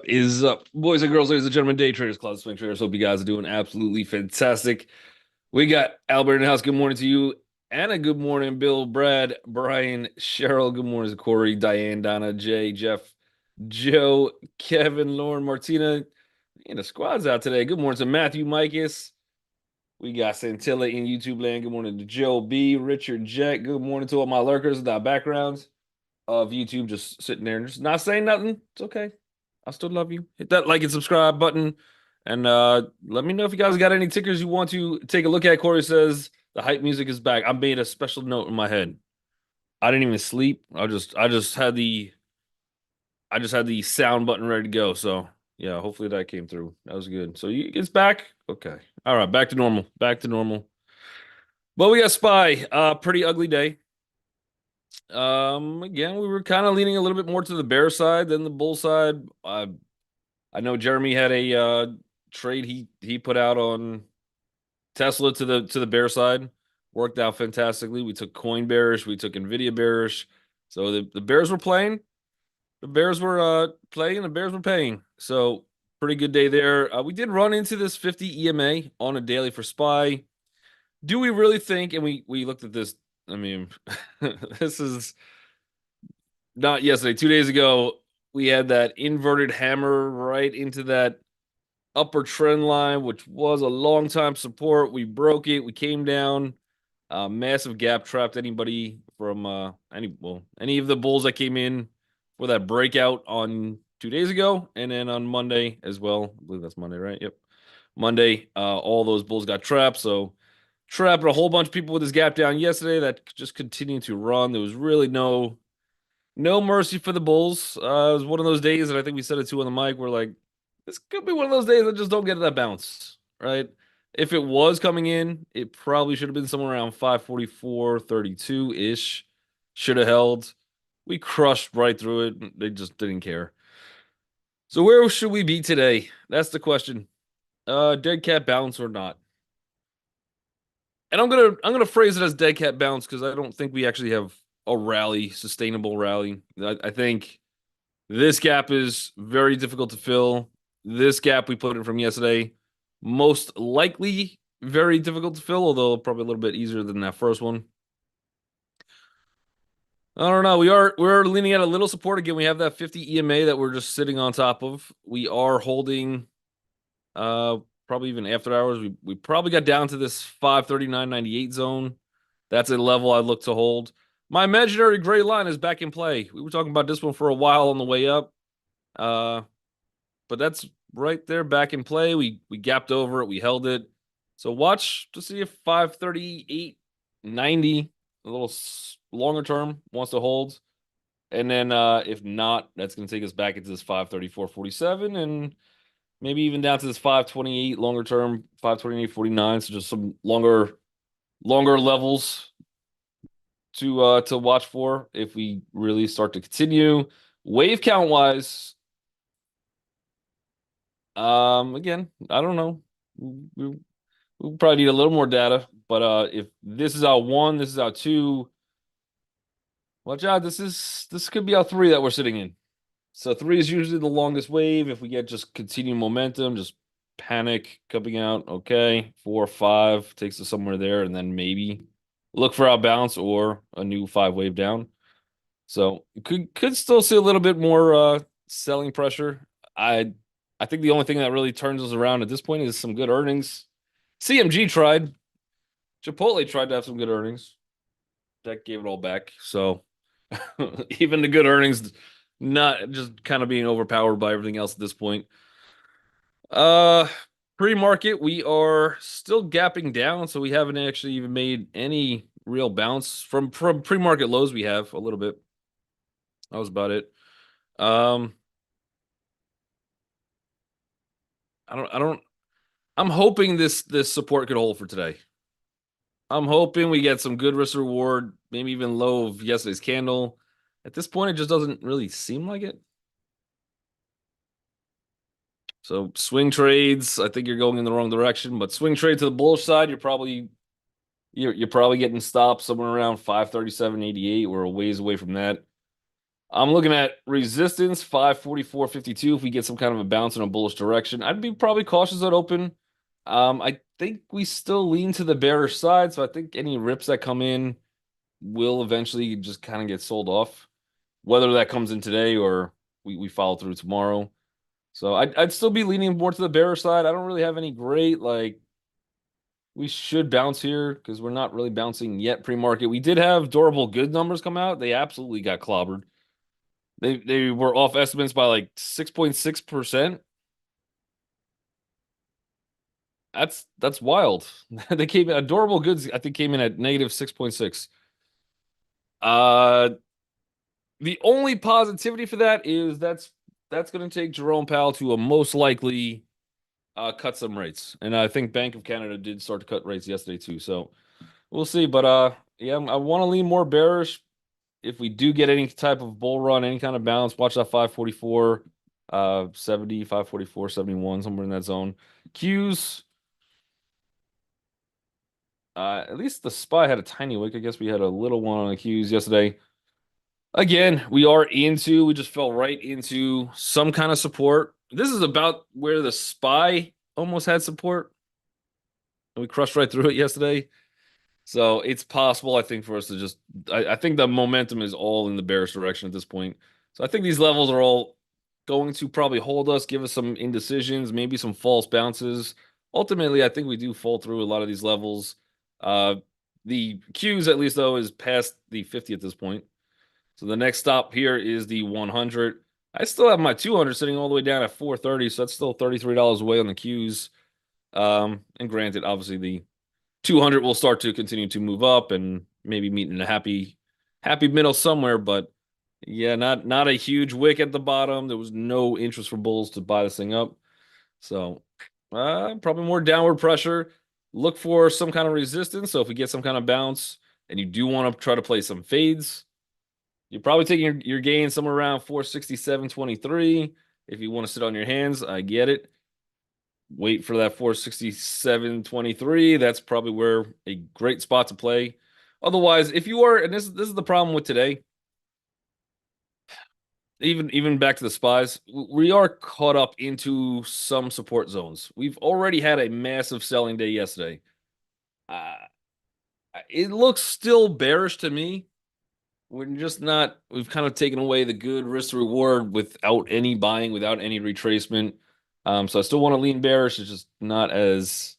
Is up, boys and girls, ladies and gentlemen, day traders, closet swing traders. Hope you guys are doing absolutely fantastic. We got Albert in the house. Good morning to you. Anna, good morning. Bill, Brad, Brian, Cheryl, good morning. Corey, Diane, Donna, Jay, Jeff, Joe, Kevin, Lauren, Martina. And the squad's out today. Good morning to Matthew, Micus. We got Santilla in YouTube land. Good morning to Joe B, Richard, Jack. Good morning to all my lurkers in the backgrounds of YouTube, just sitting there and just not saying nothing. It's okay. I still love you. Hit that like and subscribe button. And let me know if you guys got any tickers you want to take a look at. Corey says the hype music is back. I made a special note in my head. I didn't even sleep. I just had the sound button ready to go. So yeah, hopefully that came through. That was good. So it's back. Okay. All right, back to normal. Back to normal. But we got Spy. Pretty ugly day. Again, we were kind of leaning a little bit more to the bear side than the bull side. I know Jeremy had a trade he put out on Tesla to the bear side. Worked out fantastically. We took coin bearish, we took Nvidia bearish. So the bears were playing. The bears were playing, the bears were paying. So pretty good day there. We did run into this 50 EMA on a daily for SPY. Do we really think, and we looked at this, I mean, this is not yesterday, 2 days ago, we had that inverted hammer right into that upper trend line, which was a long time support. We broke it. We came down. Massive gap trapped anybody from any of the bulls that came in for that breakout on 2 days ago, and then on Monday as well. I believe that's Monday, right? Yep. Monday, all those bulls got trapped. So trapped a whole bunch of people with this gap down yesterday that just continued to run. There was really no mercy for the Bulls. It was one of those days, and I think we said it too on the mic. We're like, this could be one of those days that just don't get that bounce, right? If it was coming in, it probably should have been somewhere around 544.32 ish. Should have held. We crushed right through it. They just didn't care. So where should we be today? That's the question. Dead cat bounce or not? And I'm gonna phrase it as dead cat bounce because I don't think we actually have a rally, sustainable rally. I think this gap is very difficult to fill. This gap we put in from yesterday, most likely very difficult to fill, although probably a little bit easier than that first one. I don't know. We're leaning at a little support again. We have that 50 EMA that we're just sitting on top of. We are holding probably even after hours. We probably got down to this 539.98 zone. That's a level I look to hold. My imaginary gray line is back in play. We were talking about this one for a while on the way up. But that's right there back in play. We gapped over it, we held it. So watch to see if 538.90, a little longer term, wants to hold. And then if not, that's going to take us back into this 534.47 and maybe even down to this 528 longer term, 528.49. So just some longer levels to watch for if we really start to continue. Wave count wise, again, I don't know. We'll probably need a little more data, but if this is our one, this is our two. Watch out, this could be our three that we're sitting in. So three is usually the longest wave. If we get just continued momentum, just panic coming out. Okay, 4 or 5 takes us somewhere there, and then maybe look for our bounce or a new 5 wave down. So could still see a little bit more selling pressure. I think the only thing that really turns us around at this point is some good earnings. CMG tried. Chipotle tried to have some good earnings. That gave it all back. So even the good earnings not just kind of being overpowered by everything else at this point. Uh Pre-market, we are still gapping down, so we haven't actually even made any real bounce from pre-market lows. We have a little bit. That was about it. I'm hoping this support could hold for today. I'm hoping we get some good risk reward, maybe even low of yesterday's candle. At this point, it just doesn't really seem like it. So swing trades, I think you're going in the wrong direction. But swing trade to the bullish side, you're probably getting stopped somewhere around 537.88. We're a ways away from that. I'm looking at resistance 544.52. If we get some kind of a bounce in a bullish direction, I'd be probably cautious at open. I think we still lean to the bearish side, so I think any rips that come in will eventually just kind of get sold off, whether that comes in today or we follow through tomorrow. So I'd still be leaning more to the bearish side. I don't really have any great like we should bounce here because we're not really bouncing yet pre-market. We did have durable good numbers come out. They absolutely got clobbered. They were off estimates by like 6.6%. That's wild. They came in durable goods, I think came in at negative 6.6. Uh the only positivity for that is that's gonna take Jerome Powell to a most likely cut some rates. And I think Bank of Canada did start to cut rates yesterday too. So we'll see. But yeah, I want to lean more bearish. If we do get any type of bull run, any kind of bounce, watch that 544, 70, 544, 71, somewhere in that zone. Qs, at least the SPY had a tiny wick. I guess we had a little one on the Qs yesterday. Again, we just fell right into some kind of support. This is about where the SPY almost had support. And we crushed right through it yesterday. So it's possible, I think, for us to just. I think the momentum is all in the bearish direction at this point. So I think these levels are all going to probably hold us, give us some indecisions, maybe some false bounces. Ultimately, I think we do fall through a lot of these levels. Uh, the Qs, at least, though, is past the 50 at this point. So the next stop here is the 100. I still have my 200 sitting all the way down at 430, so that's still $33 away on the Qs. And granted, obviously the 200 will start to continue to move up and maybe meet in a happy middle somewhere, but yeah, not a huge wick at the bottom. There was no interest for bulls to buy this thing up. So probably more downward pressure. Look for some kind of resistance. So if we get some kind of bounce and you do want to try to play some fades, you're probably taking your gain somewhere around 467.23. If you want to sit on your hands, I get it. Wait for that 467.23. That's probably where a great spot to play. Otherwise, if you are, and this is the problem with today, even back to the spies, we are caught up into some support zones. We've already had a massive selling day yesterday. Uh, it looks still bearish to me. We're just not, we've kind of taken away the good risk to reward without any buying, without any retracement. So I still want to lean bearish. It's just not as,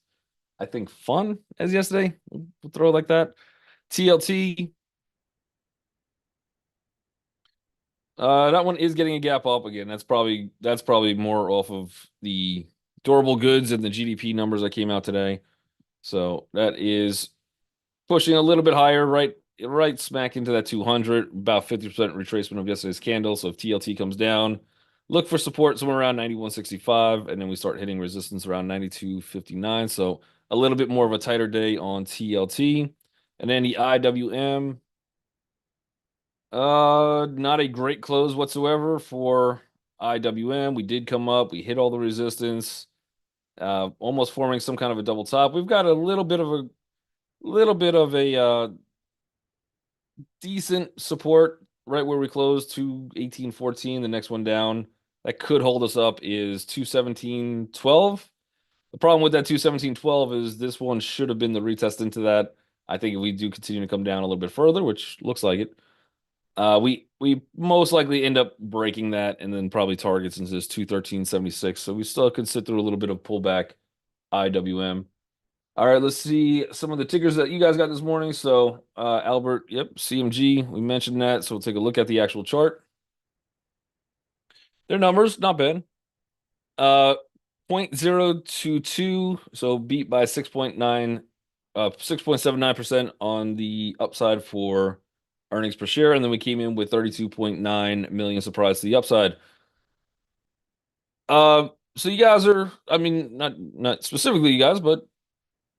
I think, fun as yesterday. We'll throw it like that. TLT, that one is getting a gap up again. That's probably more off of the durable goods and the GDP numbers that came out today. So that is pushing a little bit higher, right smack into that 200, about 50% retracement of yesterday's candle. So if TLT comes down, look for support somewhere around 91.65, and then we start hitting resistance around 92.59. So a little bit more of a tighter day on TLT. And then the IWM, not a great close whatsoever for IWM. We did come up, we hit all the resistance, almost forming some kind of a double top. We've got a little bit of a decent support right where we closed, 218.14. The next one down that could hold us up is 217.12. The problem with that 217.12 is this one should have been the retest into that. I think if we do continue to come down a little bit further, which looks like it, we most likely end up breaking that and then probably targets into this 213.76. So we still could sit through a little bit of pullback IWM. All right, let's see some of the tickers that you guys got this morning. So Albert, yep, CMG, we mentioned that. So we'll take a look at the actual chart. Their numbers, not bad. 0.022, so beat by 6.79% on the upside for earnings per share, and then we came in with 32.9 million surprise to the upside. So you guys are, I mean, not specifically you guys, but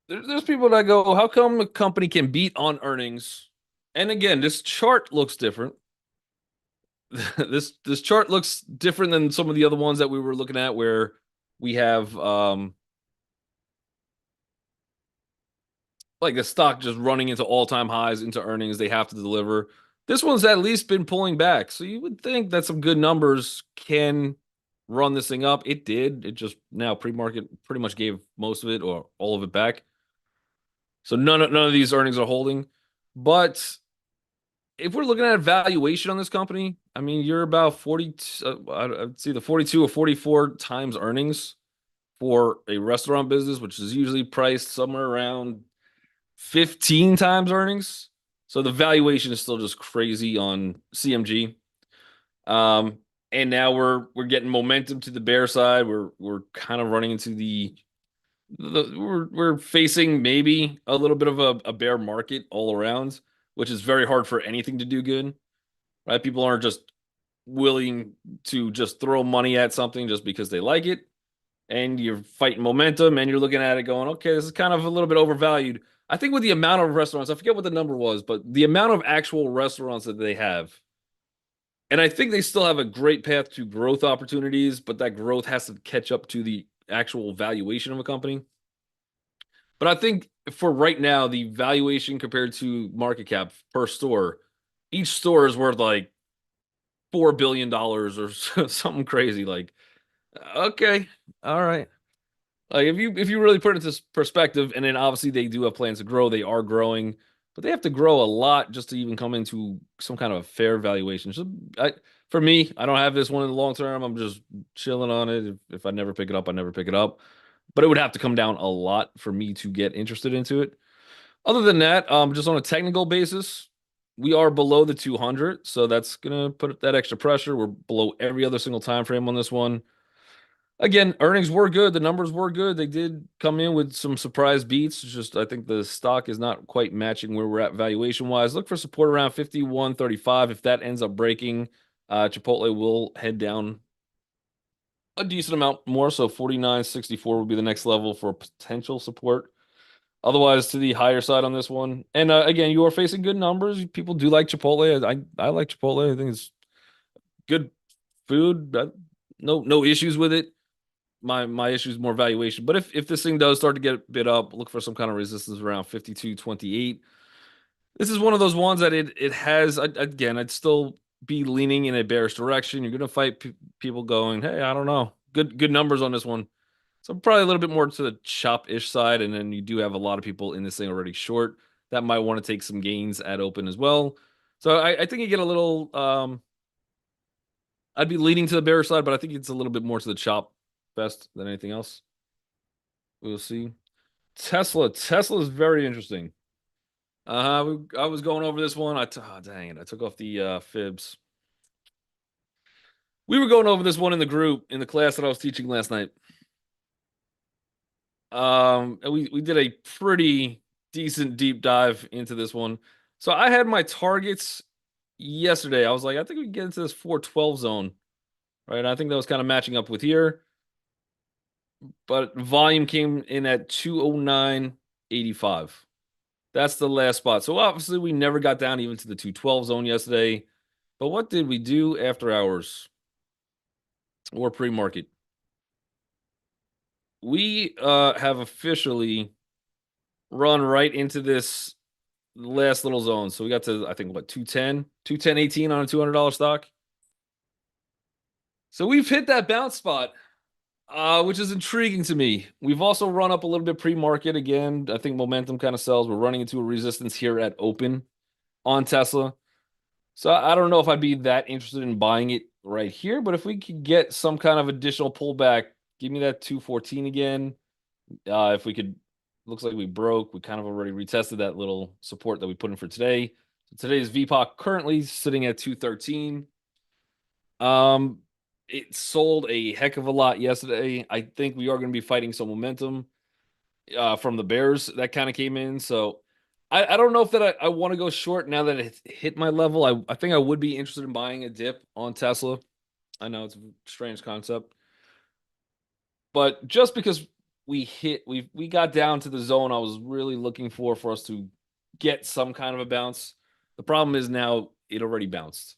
there's people that go, how come a company can beat on earnings? And again, this chart looks different. This chart looks different than some of the other ones that we were looking at where we have like the stock just running into all-time highs into earnings they have to deliver. This one's at least been pulling back. So you would think that some good numbers can run this thing up. It did. It just now pre-market pretty much gave most of it or all of it back. So none of these earnings are holding. But if we're looking at valuation on this company, I mean, you're about 40, I'd see the 42 or 44 times earnings for a restaurant business, which is usually priced somewhere around 15 times earnings. So the valuation is still just crazy on CMG. Um, and now we're getting momentum to the bear side. We're kind of running into we're facing maybe a little bit of a bear market all around, which is very hard for anything to do good, right? People aren't just willing to just throw money at something just because they like it. And you're fighting momentum and you're looking at it going, okay, this is kind of a little bit overvalued. I think with the amount of restaurants, I forget what the number was, but the amount of actual restaurants that they have, and I think they still have a great path to growth opportunities, but that growth has to catch up to the actual valuation of a company. But I think for right now, the valuation compared to market cap per store, each store is worth like $4 billion or something crazy. Like, okay, all right. Like if you really put it into perspective, and then obviously they do have plans to grow, they are growing, but they have to grow a lot just to even come into some kind of a fair valuation. So for me, I don't have this one in the long term. I'm just chilling on it. If I never pick it up, I never pick it up. But it would have to come down a lot for me to get interested into it. Other than that, just on a technical basis, we are below the 200, so that's gonna put that extra pressure. We're below every other single time frame on this one. Again, earnings were good. The numbers were good. They did come in with some surprise beats. It's just I think the stock is not quite matching where we're at valuation wise. Look for support around 51.35. If that ends up breaking, Chipotle will head down a decent amount more. So 49.64 would be the next level for potential support. Otherwise, to the higher side on this one. And again, you are facing good numbers. People do like Chipotle. I like Chipotle. I think it's good food. No issues with it. My issue is more valuation. But if this thing does start to get bid up, look for some kind of resistance around 52.28. This is one of those ones that it has again. I'd still be leaning in a bearish direction. You're gonna fight people going, hey, I don't know, good numbers on this one. So probably a little bit more to the chop-ish side, and then you do have a lot of people in this thing already short that might want to take some gains at open as well. So I think you get a little. I'd be leaning to the bearish side, but I think it's a little bit more to the chop best than anything else. We'll see. Tesla is very interesting. I was going over this one. Dang it, I took off the fibs. We were going over this one in the group in the class that I was teaching last night. And we did a pretty decent deep dive into this one. So I had my targets yesterday. I was like, I think we can get into this 412 zone, right? I think that was kind of matching up with here, but volume came in at 209.85. That's the last spot. So obviously we never got down even to the 212 zone yesterday. But what did we do after hours or pre-market? We have officially run right into this last little zone. So we got to, I think, what, 210.18 on a $200 stock. So we've hit that bounce spot, which is intriguing to me. We've also run up a little bit pre-market again. I think momentum kind of sells. We're running into a resistance here at open on Tesla. So I don't know if I'd be that interested in buying it right here, but if we could get some kind of additional pullback, give me that 214 again. If we could, looks like we broke. We kind of already retested that little support that we put in for today. So today's VPOC currently sitting at 213. It sold a heck of a lot yesterday. I think we are going to be fighting some momentum from the Bears that kind of came in. So I don't know if that I want to go short now that it hit my level. I think I would be interested in buying a dip on Tesla. I know it's a strange concept, but just because we got down to the zone I was really looking for us to get some kind of a bounce. The problem is now it already bounced.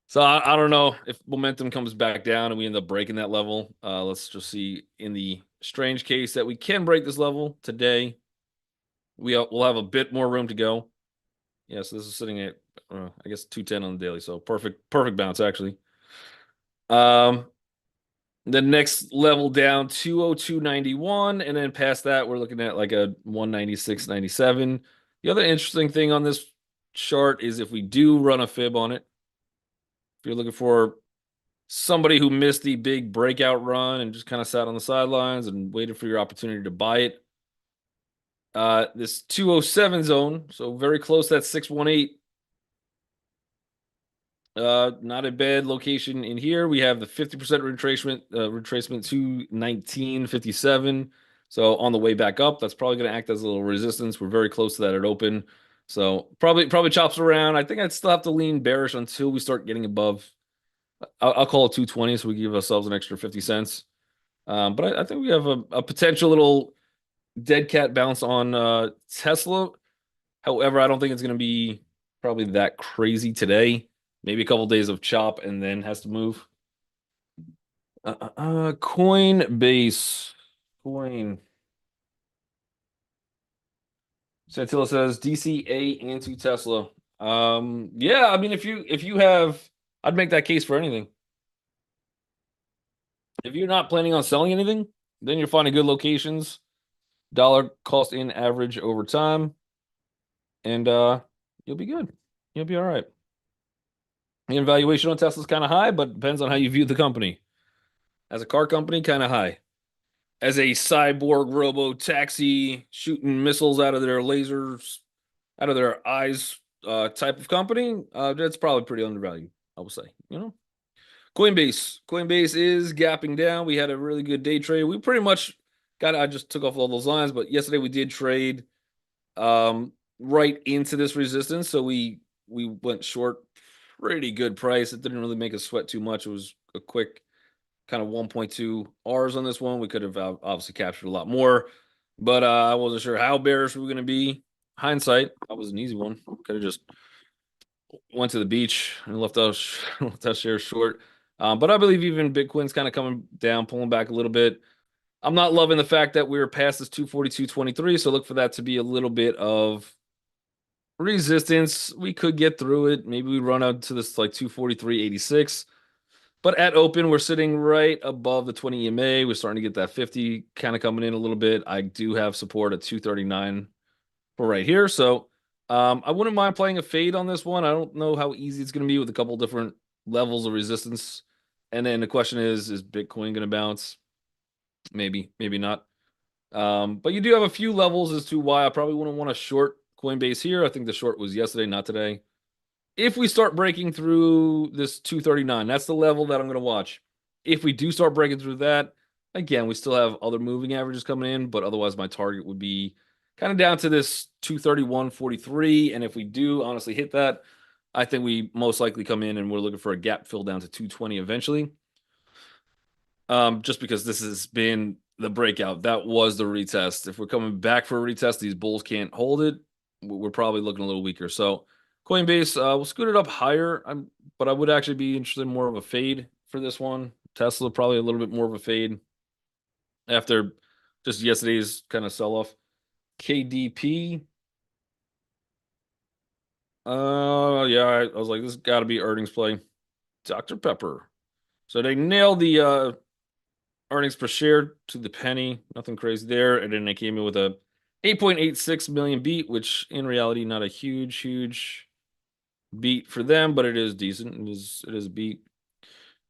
So I don't know if momentum comes back down and we end up breaking that level. Let's just see in the strange case that we can break this level today. We'll have a bit more room to go. Yeah, so this is sitting at I guess 210 on the daily. So perfect bounce actually. Um, the next level down 202.91, and then past that we're looking at like a 196.97. The other interesting thing on this chart is if we do run a fib on it, if you're looking for somebody who missed the big breakout run and just kind of sat on the sidelines and waited for your opportunity to buy it, this 207 zone, so very close to that 618. Not a bad location in here. We have the 50% retracement to 1957. So on the way back up, that's probably going to act as a little resistance. We're very close to that at open. So probably chops around. I think I'd still have to lean bearish until we start getting above. I'll call it 220, so we give ourselves an extra 50 cents. But I think we have a potential little dead cat bounce on Tesla. However, I don't think it's going to be probably that crazy today. Maybe a couple days of chop and then has to move. Coinbase. Coin. Santilla says DCA into Tesla. Yeah, I mean if you have, I'd make that case for anything. If you're not planning on selling anything, then you're finding good locations, dollar cost in average over time, and you'll be good. You'll be all right. The valuation on Tesla's kind of high, but depends on how you view the company. As a car company, kind of high. As a cyborg robo taxi shooting missiles out of their lasers, out of their eyes type of company, that's probably pretty undervalued, I will say. Coinbase is gapping down. We had a really good day trade. We pretty much I just took off all those lines, but yesterday we did trade right into this resistance. So we went short, pretty good price. It didn't really make us sweat too much. It was a quick kind of 1.2 R's on this one. We could have obviously captured a lot more, but I wasn't sure how bearish we were going to be. Hindsight, that was an easy one. Could have just went to the beach and left us shares short. But I believe even Bitcoin's kind of coming down, pulling back a little bit. I'm not loving the fact that we were past this 242.23, so look for that to be a little bit of resistance. We could get through it. Maybe we run out to this like 243.86. But at open, we're sitting right above the 20 EMA. We're starting to get that 50 kind of coming in a little bit. I do have support at 239 for right here. So I wouldn't mind playing a fade on this one. I don't know how easy it's going to be with a couple different levels of resistance. And then the question is Bitcoin going to bounce? Maybe, maybe not. But you do have a few levels as to why I probably wouldn't want to short Coinbase here. I think the short was yesterday, not today. If we start breaking through this 239, that's the level that I'm going to watch. If we do start breaking through that, again, we still have other moving averages coming in, but otherwise my target would be kind of down to this 231.43. And if we do honestly hit that, I think we most likely come in and we're looking for a gap fill down to 220 eventually. Just because this has been the breakout. That was the retest. If we're coming back for a retest, these bulls can't hold it. We're probably looking a little weaker. So Coinbase, we'll scoot it up higher. But I would actually be interested in more of a fade for this one. Tesla, probably a little bit more of a fade after just yesterday's kind of sell off. KDP. Yeah, I was like, this has got to be earnings play. Dr. Pepper. So they nailed the earnings per share to the penny. Nothing crazy there. And then they came in with a 8.86 million beat, which in reality, not a huge beat for them, but it is decent. It is a beat.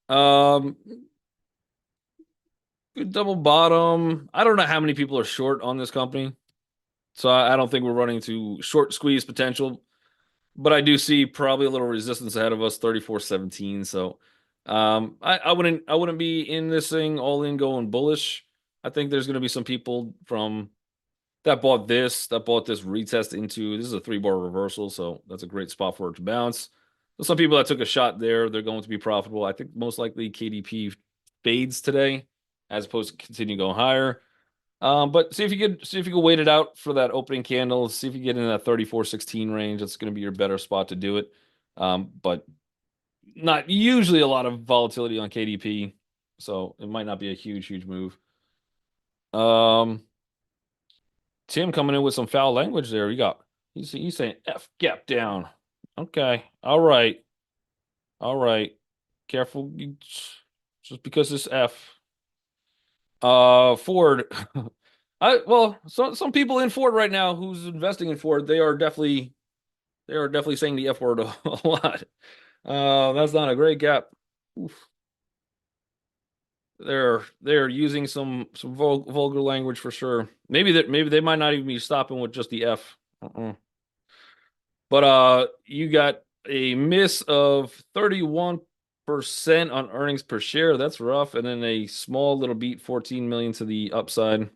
Good double bottom. I don't know how many people are short on this company. So I don't think we're running to short squeeze potential, but I do see probably a little resistance ahead of us, 34.17. So I wouldn't be in this thing all in going bullish. I think there's going to be some people from that bought this retest into this is a 3-bar reversal, so that's a great spot for it to bounce. So some people that took a shot there, they're going to be profitable. I think most likely KDP fades today as opposed to continue going higher. But see if you could wait it out for that opening candle. See if you get in that 34.16 range. That's going to be your better spot to do it. But not usually a lot of volatility on KDP, so it might not be a huge move. Tim coming in with some foul language there. You got He's saying F gap down. Okay. All right. All right. Careful. Just because it's F. Ford. Some people in Ford right now who's investing in Ford, they are definitely saying the F word a lot. That's not a great gap. Oof. They're using some vulgar language for sure. Maybe they might not even be stopping with just the F. But you got a miss of 31% on earnings per share. That's rough. And then a small little beat, 14 million to the upside.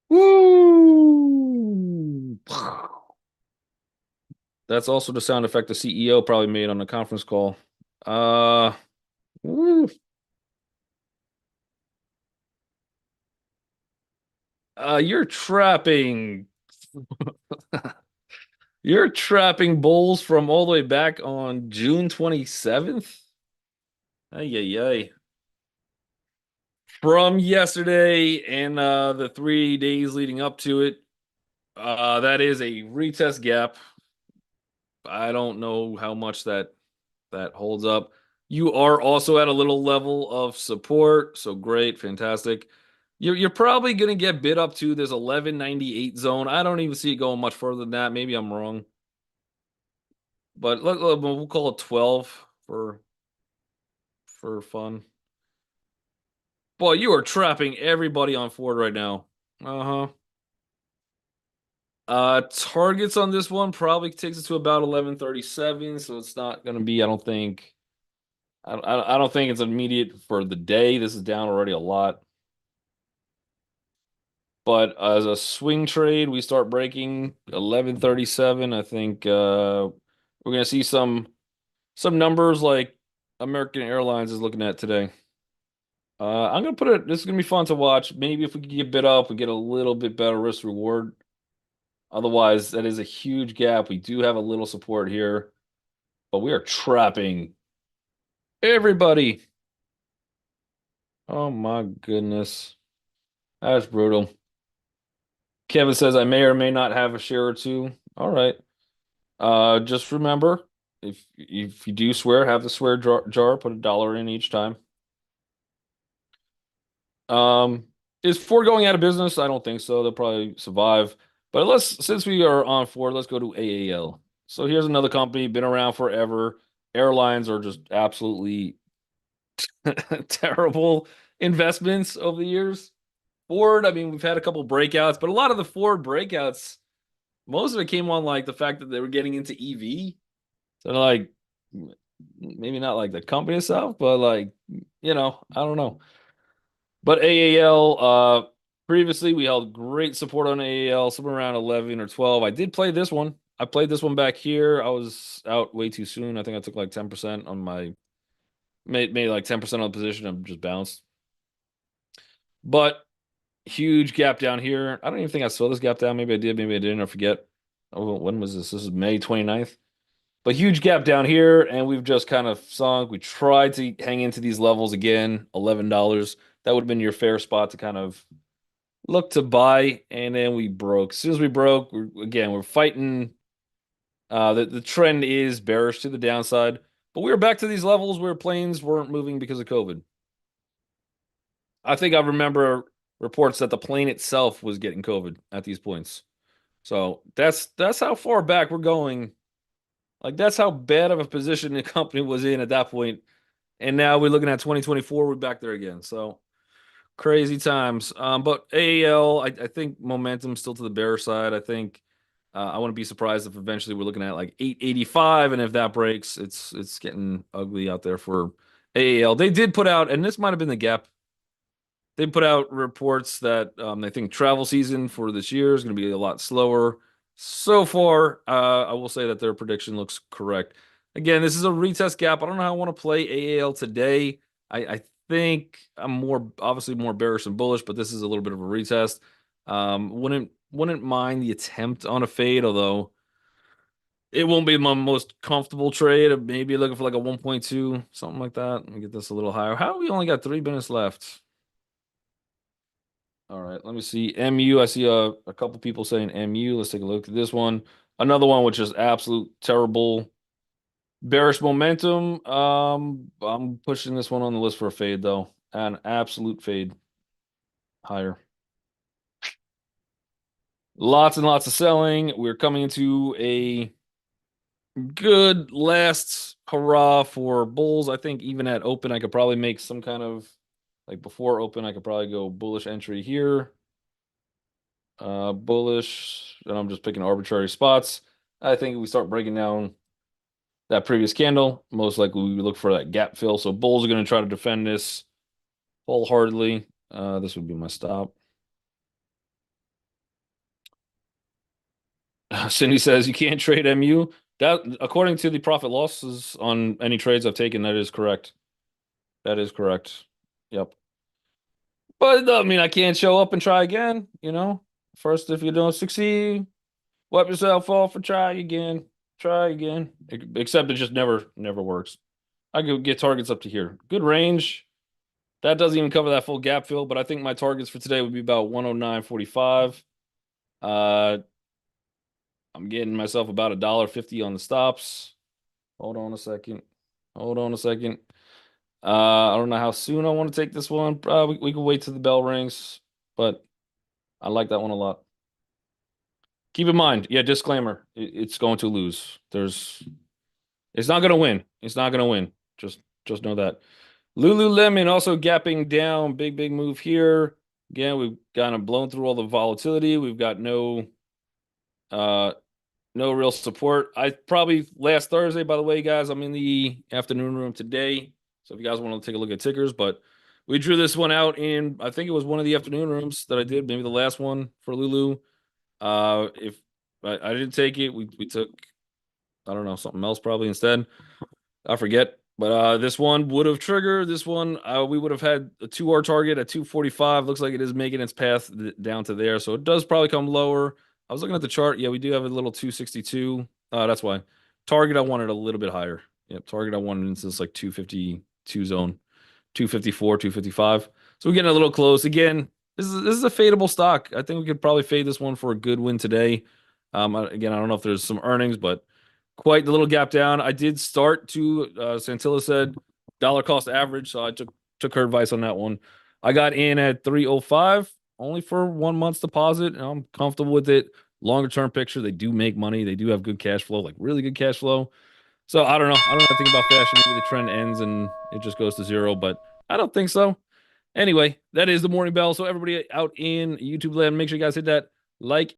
Woo! That's also the sound effect the CEO probably made on the conference call. Uh, woo. You're trapping. You're trapping bulls from all the way back on June 27th. Ay, ay, ay. From yesterday and the 3 days leading up to it. That is a retest gap. I don't know how much that holds up. You are also at a little level of support, so great, fantastic. You're probably going to get bid up to this 1198 zone. I don't even see it going much further than that. Maybe I'm wrong, but we'll call it 12 for fun. Boy, you are trapping everybody on Ford right now. Uh-huh. Targets on this one probably takes us to about 1137, so it's not going to be, I don't think. I don't think it's immediate for the day. This is down already a lot. But as a swing trade, we start breaking 1137. I think we're going to see some numbers like American Airlines is looking at today. I'm going to put it. This is going to be fun to watch. Maybe if we could get bid up, we get a little bit better risk reward. Otherwise, that is a huge gap. We do have a little support here, but we are trapping everybody. Oh my goodness. That's brutal. Kevin says I may or may not have a share or two. All right. Just remember, if you do swear, have the swear jar, put $1 in each time. Um, is Ford going out of business? I don't think so. They'll probably survive. But since we are on Ford, let's go to AAL. So here's another company, been around forever. Airlines are just absolutely terrible investments over the years. Ford, I mean, we've had a couple breakouts, but a lot of the Ford breakouts, most of it came on like the fact that they were getting into EV. So like maybe not like the company itself, but like, I don't know. But AAL, previously we held great support on AAL, somewhere around 11 or 12. I did play this one. I played this one back here. I was out way too soon. I think I took like 10% on my made like 10% on the position and just bounced. But huge gap down here. I don't even think I saw this gap down. Maybe I did, maybe I didn't. I forget. Oh, when was this? This is May 29th. But huge gap down here, and we've just kind of sunk. We tried to hang into these levels again, $11. That would have been your fair spot to kind of look to buy, and then we broke. As soon as we broke, we're fighting. The trend is bearish to the downside, but we were back to these levels where planes weren't moving because of COVID. I think I remember reports that the plane itself was getting COVID at these points. So that's how far back we're going. Like that's how bad of a position the company was in at that point. And now we're looking at 2024, we're back there again. So crazy times. But AEL, I think momentum still to the bear side. I think I wouldn't be surprised if eventually we're looking at like 885, and if that breaks, it's getting ugly out there for AEL. They did put out, and this might have been the gap. They put out reports that they think travel season for this year is going to be a lot slower. So far, I will say that their prediction looks correct. Again, this is a retest gap. I don't know how I want to play AAL today. I think I'm obviously more bearish than bullish, but this is a little bit of a retest. Wouldn't mind the attempt on a fade, although it won't be my most comfortable trade. Maybe looking for like a 1.2, something like that. Let me get this a little higher. How we only got 3 minutes left? All right, let me see. MU. I see a couple people saying MU. Let's take a look at this one. Another one which is absolute terrible bearish momentum. I'm pushing this one on the list for a fade though. An absolute fade higher. Lots and lots of selling. We're coming into a good last hurrah for bulls. I think even at open, I could probably make some kind of like before open, I could probably go bullish entry here. Bullish, and I'm just picking arbitrary spots. I think if we start breaking down that previous candle, most likely we look for that gap fill. So bulls are going to try to defend this wholeheartedly. This would be my stop. Cindy says you can't trade MU. That, according to the profit losses on any trades I've taken, that is correct. That is correct. Yep. But it doesn't mean I can't show up and try again, you know? First, if you don't succeed, wipe yourself off and try again. Try again. Except it just never works. I could get targets up to here. Good range. That doesn't even cover that full gap fill, but I think my targets for today would be about 109.45. Uh, I'm getting myself about $1.50 on the stops. Hold on a second. Hold on a second. I don't know how soon I want to take this one. We can wait till the bell rings, but I like that one a lot. Keep in mind, yeah, disclaimer, it's going to lose. It's not going to win. It's not going to win. Just know that. Lululemon also gapping down. Big move here. Again, we've kind of blown through all the volatility. We've got uh no real support. I probably last Thursday, by the way, guys, I'm in the afternoon room today. So if you guys want to take a look at tickers, but we drew this one out in, I think it was one of the afternoon rooms that I did, maybe the last one for Lulu. If I didn't take it, we took, I don't know, something else probably instead. I forget. But this one would have triggered. This one, we would have had a 2R target at 245. Looks like it is making its path down to there. So it does probably come lower. I was looking at the chart. Yeah, we do have a little 262. That's why. Target I wanted a little bit higher. Yep, target I wanted into this like 252 zone, 254, 255. So we're getting a little close. Again, this is a fadeable stock. I think we could probably fade this one for a good win today. Again, I don't know if there's some earnings, but quite the little gap down. I did start to Santilla said dollar cost average, so I took her advice on that one. I got in at 305 only for 1 month's deposit, and I'm comfortable with it. Longer term picture, they do make money. They do have good cash flow, like really good cash flow. So I don't know. I don't know anything about fashion. Maybe the trend ends and it just goes to zero, but I don't think so. Anyway, that is the morning bell. So everybody out in YouTube land, make sure you guys hit that like